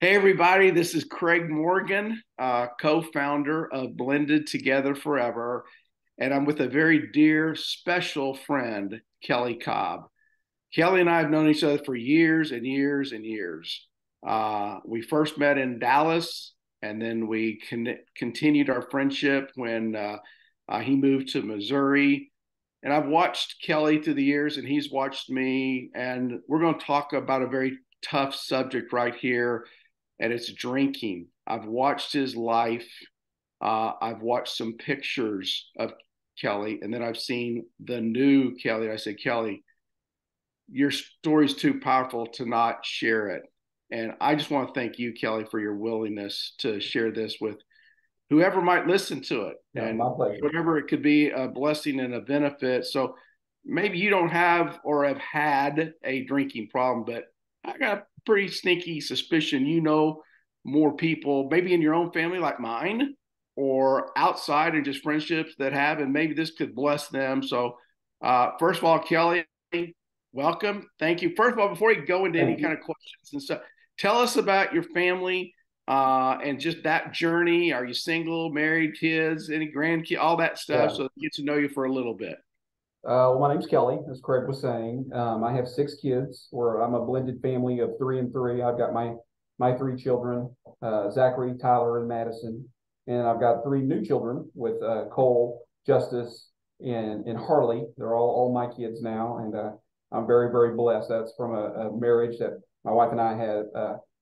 Hey, everybody, this is Craig Morgan, co founder of Blended Together Forever. And I'm with a very dear, special friend, Kelly Cobb. Kelly and I have known each other for years and years and years. We first met in Dallas, and then we continued our friendship when he moved to Missouri. And I've watched Kelly through the years, and he's watched me. And we're going to talk about a very tough subject right here, and it's drinking. I've watched his life. I've watched some pictures of Kelly, and then I've seen the new Kelly. I said, Kelly, your story's too powerful to not share it. And I just want to thank you, Kelly, for your willingness to share this with whoever might listen to it. No, And my pleasure. whatever it could be a blessing and a benefit. So maybe you don't have or have had a drinking problem, but I got a pretty sneaky suspicion you know more people, maybe in your own family like mine, or outside and just friendships that have, and maybe this could bless them. So, first of all, Kelly, welcome. Thank you. First of all, before you go into any Thank kind you. of questions and stuff, tell us about your family and just that journey. Are you single, married, kids, any grandkids, all that stuff, Yeah. so get to know you for a little bit. Well, my name's Kelly, as Craig was saying. I have six kids. I'm a blended family of three and three. I've got my three children, Zachary, Tyler, and Madison, and I've got three new children with Cole, Justice, and Harley. They're all my kids now, and I'm very blessed. That's from a marriage that my wife and I had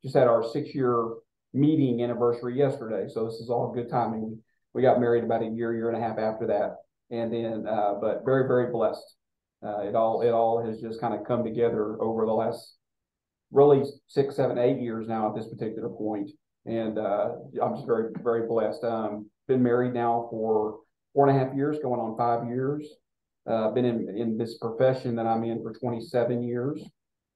just had our 6 year meeting anniversary yesterday. So this is all good timing. We got married about a year and a half after that, and then but very blessed. It all has just kind of come together over the last really 6, 7, 8 years now at this particular point, and I'm just very blessed. Been married now for 4.5 years, going on 5 years. Been in this profession that I'm in for 27 years.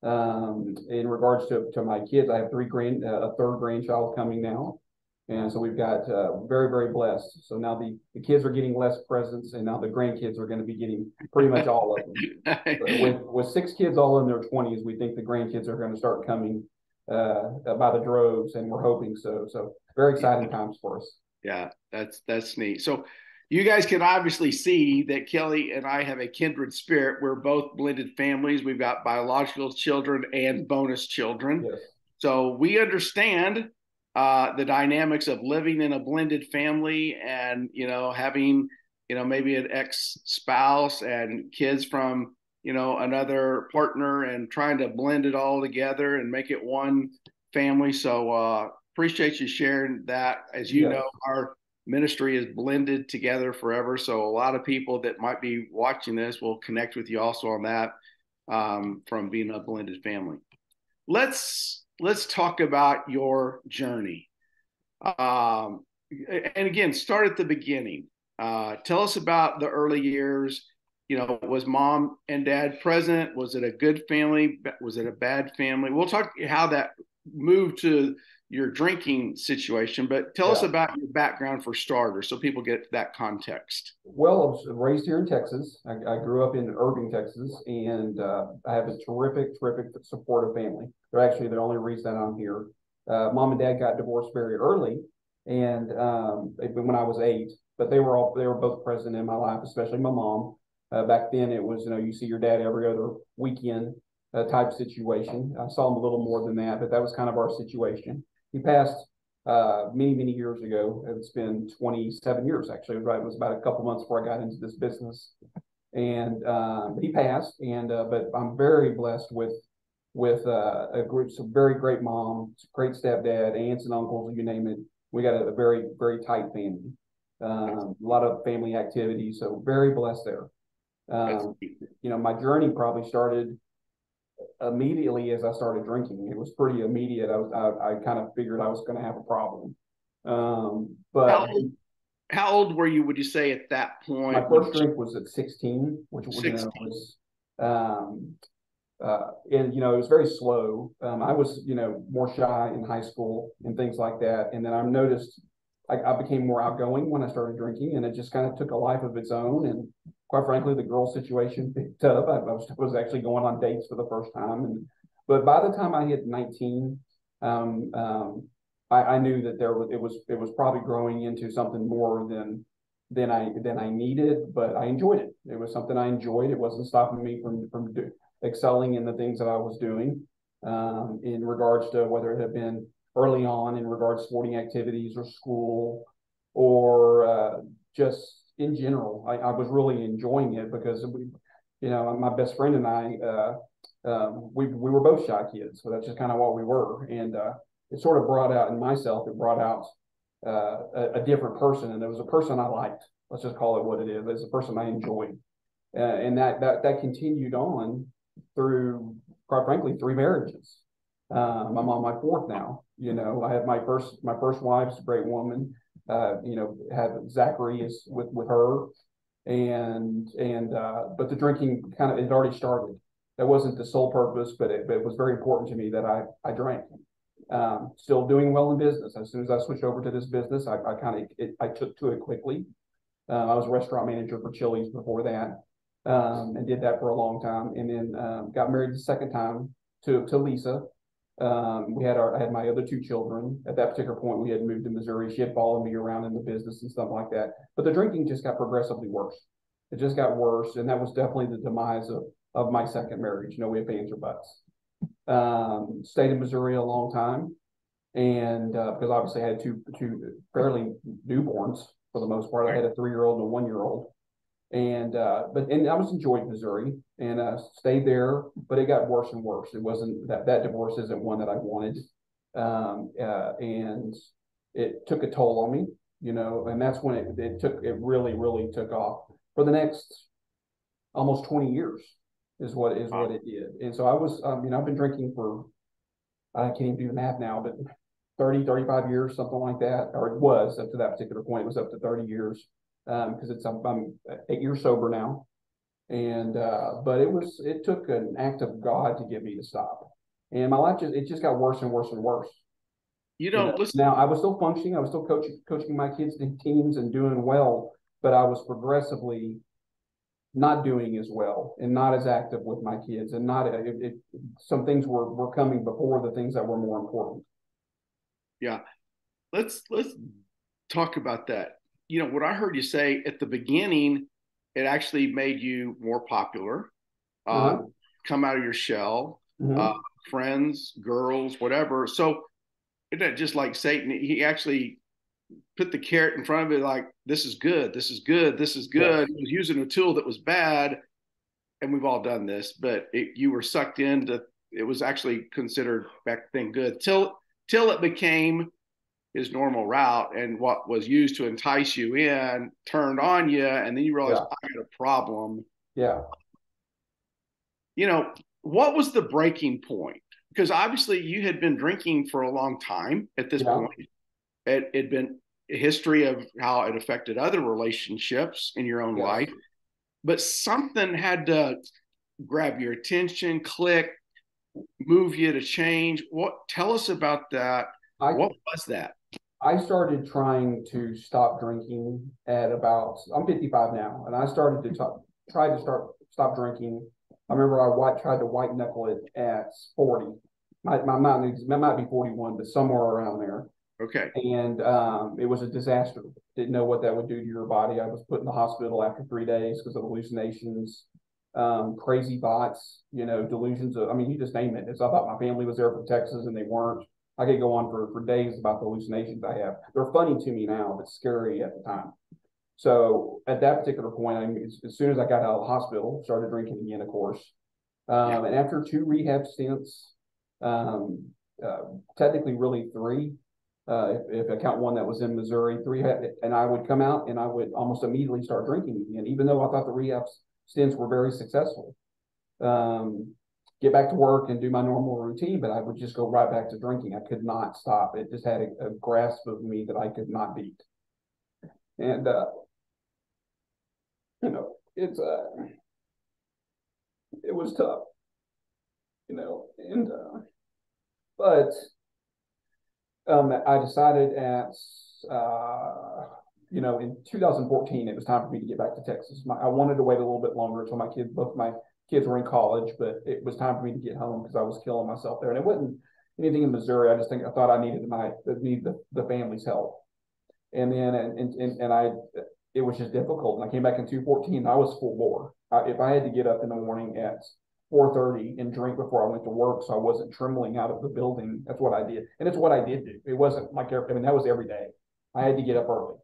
In regards to my kids, I have a third grandchild coming now, and so we've got very blessed. So now the kids are getting less presents, and now the grandkids are going to be getting pretty much all of them. But with six kids all in their 20s, we think the grandkids are going to start coming by the droves, and we're hoping so. So very exciting times for us. Yeah, that's neat. So you guys can obviously see that Kelly and I have a kindred spirit. We're both blended families. We've got biological children and bonus children. Yes. So we understand the dynamics of living in a blended family, and having maybe an ex-spouse and kids from another partner, and trying to blend it all together and make it one family. So appreciate you sharing that. As you know, Yes. our ministry is Blended Together Forever. So a lot of people that might be watching this will connect with you also on that, from being a blended family. Let's talk about your journey. Um, and again, start at the beginning. Tell us about the early years. Was mom and dad present? Was it a good family? Was it a bad family? We'll talk how that moved to your drinking situation, but tell us Yeah. about your background for starters so people get that context. Well, I was raised here in Texas. I grew up in Irving, Texas, and I have a terrific supportive family. They're actually the only reason I'm here. Mom and dad got divorced very early, and when I was 8, but they were both present in my life, especially my mom. Back then, it was you see your dad every other weekend type situation. I saw him a little more than that, but that was kind of our situation. He passed many years ago. It's been 27 years actually. Right, it was about a couple months before I got into this business, and he passed. And but I'm very blessed with a group, some very great mom, great stepdad, aunts and uncles, you name it. We got a very tight family. A lot of family activities, so very blessed there. That's Um, my journey probably started immediately as I started drinking. It was pretty immediate. I kind of figured I was going to have a problem. how But old, how old were you, would you say, at that my point when first drink was at 16, which 16? was um, and it was very slow. I was more shy in high school and things like that, and then I noticed I became more outgoing when I started drinking, and it just kind of took a life of its own. And quite frankly, the girl situation picked up. I was actually going on dates for the first time, and but by the time I hit 19, I knew that it was probably growing into something more than I needed, but I enjoyed it. It was something I enjoyed. It wasn't stopping me from excelling in the things that I was doing, in regards to whether it had been early on in regards to sporting activities or school or just in general. I was really enjoying it because my best friend and I, we were both shy kids, so that's just kind of what we were, and it sort of brought out in myself. It brought out a different person, and it was a person I liked. Let's just call it what it is. It's a person I enjoyed, and that continued on through, quite frankly, three marriages. I'm on my fourth now. I had my first wife's a great woman. Had Zachary is with her, and but the drinking kind of it already started. That wasn't the sole purpose, but it was very important to me that I drank. Still doing well in business. As soon as I switched over to this business, I took to it quickly. I was a restaurant manager for Chili's before that, and did that for a long time, and then got married the second time to Lisa. I had my other two children. At that particular point, we had moved to Missouri. She had followed me around in the business and stuff like that. But the drinking just got progressively worse. It just got worse, and that was definitely the demise of my second marriage. No ifs, ands, or buts. Stayed in Missouri a long time, and because obviously I had two fairly newborns for the most part. I had a 3-year-old and a 1-year-old, and I was enjoying Missouri and stayed there, but it got worse and worse. It wasn't that divorce isn't one that I wanted, and it took a toll on me, and that's when it really took off for the next almost 20 years is what it did. And so I was, I've been drinking for, I can't even do the math now, but 35 years, something like that, or it was up to that particular point. It was up to 30 years because I'm 8 years sober now. And but it took an act of God to get me to stop. And my life just got worse and worse and worse. Listen. Now I was still functioning. I was still coaching my kids' teams and doing well, but I was progressively not doing as well and not as active with my kids, and not some things were coming before the things that were more important. Yeah, let's talk about that. What I heard you say at the beginning, it actually made you more popular, uh, Uh-huh. come out of your shell, uh, Mm-hmm. friends, girls, whatever. So isn't that just like Satan? He actually put the carrot in front of it, like, this is good, this is good, this is good. Yes. He was using a tool that was bad, and we've all done this, but you were sucked into, it was actually considered back then good till it became his normal route, and what was used to entice you in turned on you, and then you realize, Yeah. I got a problem. Yeah. you know what was the breaking point? Because obviously you had been drinking for a long time at this Yeah. point. It had been a history of how it affected other relationships in your own Yes. life, but something had to grab your attention, click, move you to change. Tell us about that. I What was that? I started trying to stop drinking at about, I'm 55 now, and I started to try to stop drinking. I remember tried to white knuckle it at 40. Might be 41, but somewhere around there. Okay. And it was a disaster. Didn't know what that would do to your body. I was put in the hospital after 3 days because of hallucinations, crazy thoughts, delusions of, I mean, you just name it. I thought my family was there from Texas and they weren't. I could go on for days about the hallucinations I have. They're funny to me now, but scary at the time. So at that particular point, as soon as I got out of the hospital, started drinking again, of course. Yeah. And after 2 rehab stints, um, technically really 3, if I count one that was in Missouri, 3, and I would come out and I would almost immediately start drinking again, even though I thought the rehab stints were very successful. Get back to work and do my normal routine, but I would just go right back to drinking. I could not stop. It just had a grasp of me that I could not beat. And, it's, it was tough, and, but, I decided in 2014, it was time for me to get back to Texas. I wanted to wait a little bit longer until both my kids were in college, but it was time for me to get home because I was killing myself there. And it wasn't, anything in Missouri, I thought I needed the family's help. And then and it was just difficult. And I came back in 214. I was full bore. If I had to get up in the morning at 4:30 and drink before I went to work, so I wasn't trembling out of the building, that's what I did, and it's what I did do. It wasn't like that was every day. I had to get up early,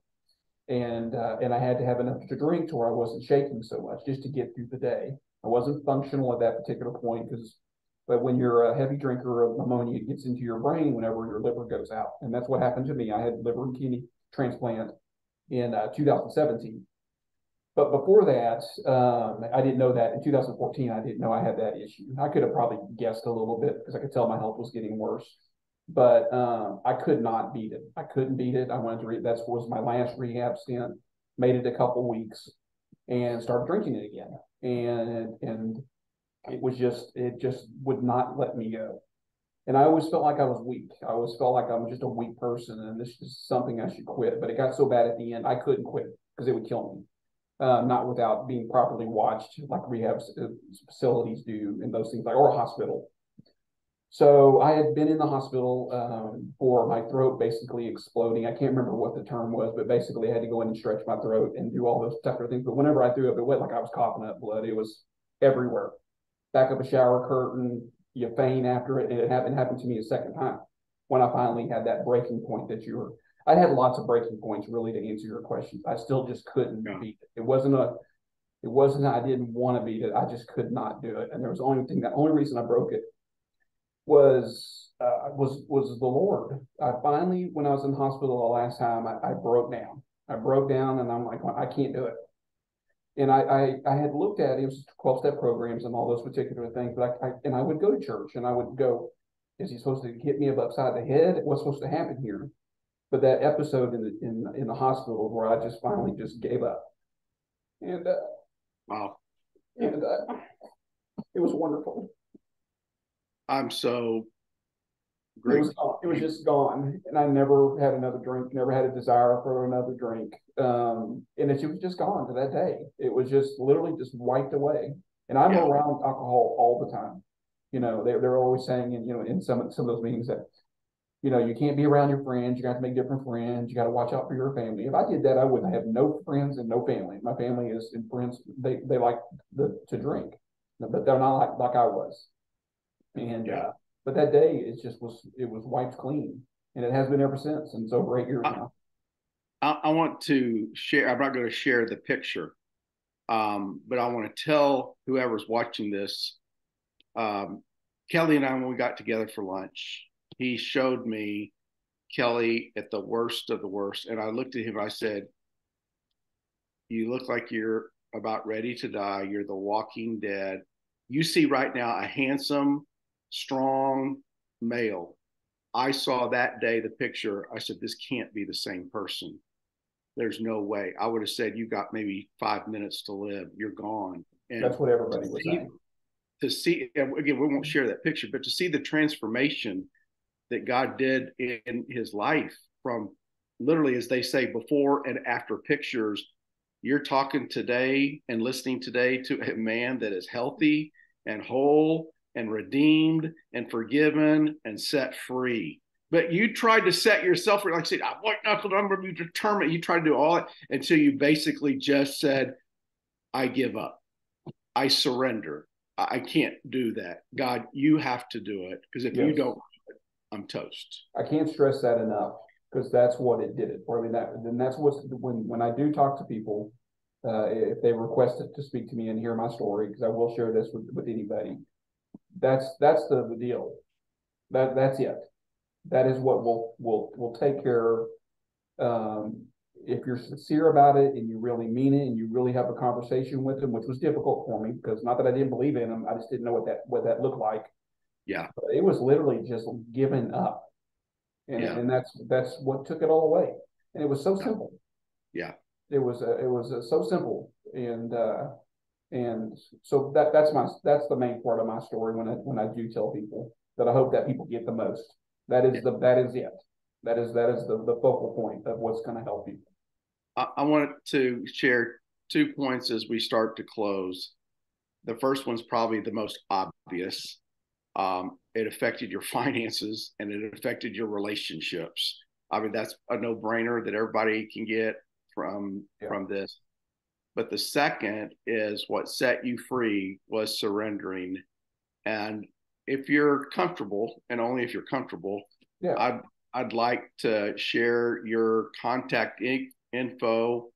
and I had to have enough to drink to where I wasn't shaking so much just to get through the day. I wasn't functional at that particular point but when you're a heavy drinker of ammonia, it gets into your brain whenever your liver goes out, and that's what happened to me. I had liver and kidney transplant in 2017. But before that, I didn't know that in 2014. I didn't know I had that issue. I could have probably guessed a little bit because I could tell my health was getting worse. But I could not beat it. I couldn't beat it. I went to that was my last rehab stint. Made it a couple weeks and started drinking it again. And it just would not let me go. And I always felt like I was weak. I always felt like I'm just a weak person, and this is something I should quit. But it got so bad at the end, I couldn't quit because it would kill me. Not without being properly watched, like rehab facilities do, and those things, or a hospital. So I had been in the hospital for my throat basically exploding. I can't remember what the term was, but basically I had to go in and stretch my throat and do all those type of things. But whenever I threw up, it went like I was coughing up blood. It was everywhere. Back up a shower curtain, you faint after it. And it happened to me a second time when I finally had that breaking point that you were. I had lots of breaking points really to answer your questions. I still just couldn't beat it. It wasn't I didn't want to beat it. I just could not do it. And there was the only reason I broke it was the Lord. I finally, when I was in hospital the last time, I broke down. I broke down, and I'm like, I can't do it. And I had looked at it was 12-step programs and all those particular things, but I would go to church and I would go, is he supposed to hit me upside the head? What's supposed to happen here? But that episode in the hospital where I just finally just gave up, and wow, and it was wonderful. I'm so grateful. It was just gone, and I never had another drink. Never had a desire for another drink, and it was just gone to that day. It was just literally just wiped away. And I'm around alcohol all the time. You know, they're always saying, in some of those meetings that you can't be around your friends. You got to make different friends. You got to watch out for your family. If I did that, I would have no friends and no family. My family is and friends. They like to drink, but they're not like I was. And but that day it was wiped clean, and it has been ever since. And it's over 8 years now. I want to share. I'm not going to share the picture, but I want to tell whoever's watching this. Kelly and I, when we got together for lunch, he showed me Kelly at the worst of the worst. And I looked at him, I said, you look like you're about ready to die. You're the walking dead. You see right now a handsome, strong male. I saw that day the picture. I said, this can't be the same person. There's no way. I would have said, you got maybe 5 minutes to live. You're gone. And that's what everybody was saying. To see, again, we won't share that picture, but to see the transformation that God did in his life from literally, as they say, before and after pictures. You're talking today and listening today to a man that is healthy and whole and redeemed and forgiven and set free. But you tried to set yourself free, like I said, I'm white knuckled, I'm going to be determined. You tried to do all that until you basically just said, I give up. I surrender. I can't do that. God, you have to do it, because if you don't, I'm toast. I can't stress that enough, because that's what it did it for me. That's what's when I do talk to people, if they request to speak to me and hear my story, because I will share this with anybody. That's the deal. That's it. That is what will take care. If you're sincere about it and you really mean it and you really have a conversation with them, which was difficult for me, because not that I didn't believe in them, I just didn't know what that looked like. Yeah, but it was literally just giving up, and that's what took it all away. And it was so simple. Yeah, it was so simple, and so that's the main part of my story when I do tell people that I hope that people get the most. That is it. That is the focal point of what's going to help people. I want to share 2 points as we start to close. The first one's probably the most obvious. it affected your finances and it affected your relationships. I mean, that's a no-brainer that everybody can get Yeah. from this. But the second is what set you free was surrendering. And if you're comfortable, and only if you're comfortable, Yeah. I'd I'd like to share your contact info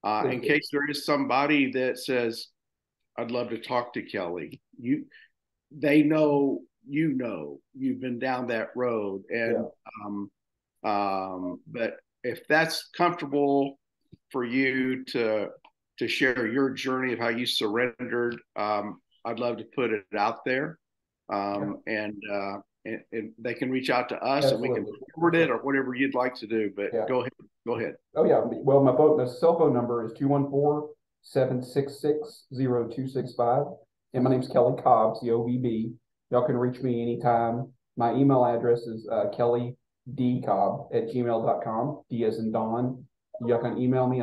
Please in do. case there is somebody that says, "I'd love to talk to Kelly." They know you've been down that road, Yeah. and but if that's comfortable for you to share your journey of how you surrendered, I'd love to put it out there, Yeah. and they can reach out to us, and we can Absolutely. forward it or whatever you'd like to do. But Yeah. go ahead, go ahead. Oh yeah. Well, the cell phone number is 214-766-0265. And my name's Kelly Cobb, COBB. Y'all can reach me anytime. My email address is kellydcobb@gmail.com. D as in Don. Y'all can email me.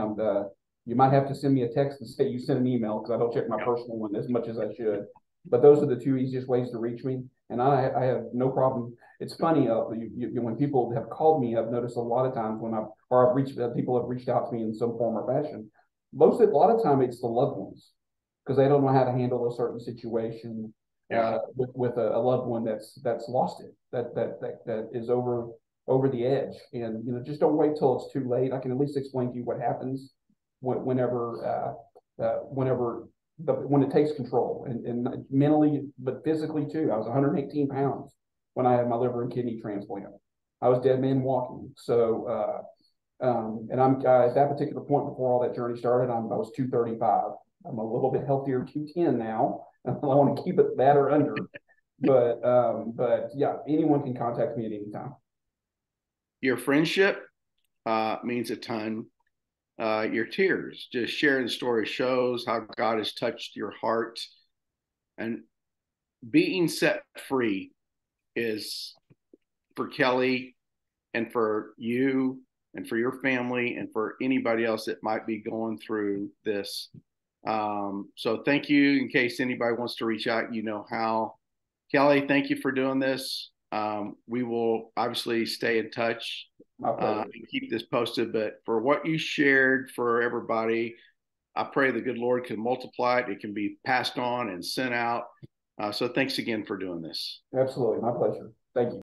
You might have to send me a text and say you sent an email because I don't check my Yep. personal one as much as I should. But those are the two easiest ways to reach me. And I have no problem. It's funny, when people have called me, I've noticed a lot of times when I've reached, people have reached out to me in some form or fashion. A lot of time it's the loved ones because they don't know how to handle a certain situation Yeah. with a loved one that's lost it, that is over the edge. And just don't wait till it's too late. I can at least explain to you what happens whenever when it takes control, and mentally, but physically too. I was 118 pounds when I had my liver and kidney transplant. I was dead man walking. So, and I'm at that particular point before all that journey started, I was 235. I'm a little bit healthier, 210 now. I want to keep it that or under. But yeah, anyone can contact me at any time. Your friendship means a ton. Your tears, just sharing the story, shows how God has touched your heart, and being set free is for Kelly and for you and for your family and for anybody else that might be going through this. So thank you. In case anybody wants to reach out, you know how. Kelly, thank you for doing this. We will obviously stay in touch My pleasure. and keep this posted. But for what you shared for everybody, I pray the good Lord can multiply it. It can be passed on and sent out. So thanks again for doing this. Absolutely. My pleasure. Thank you.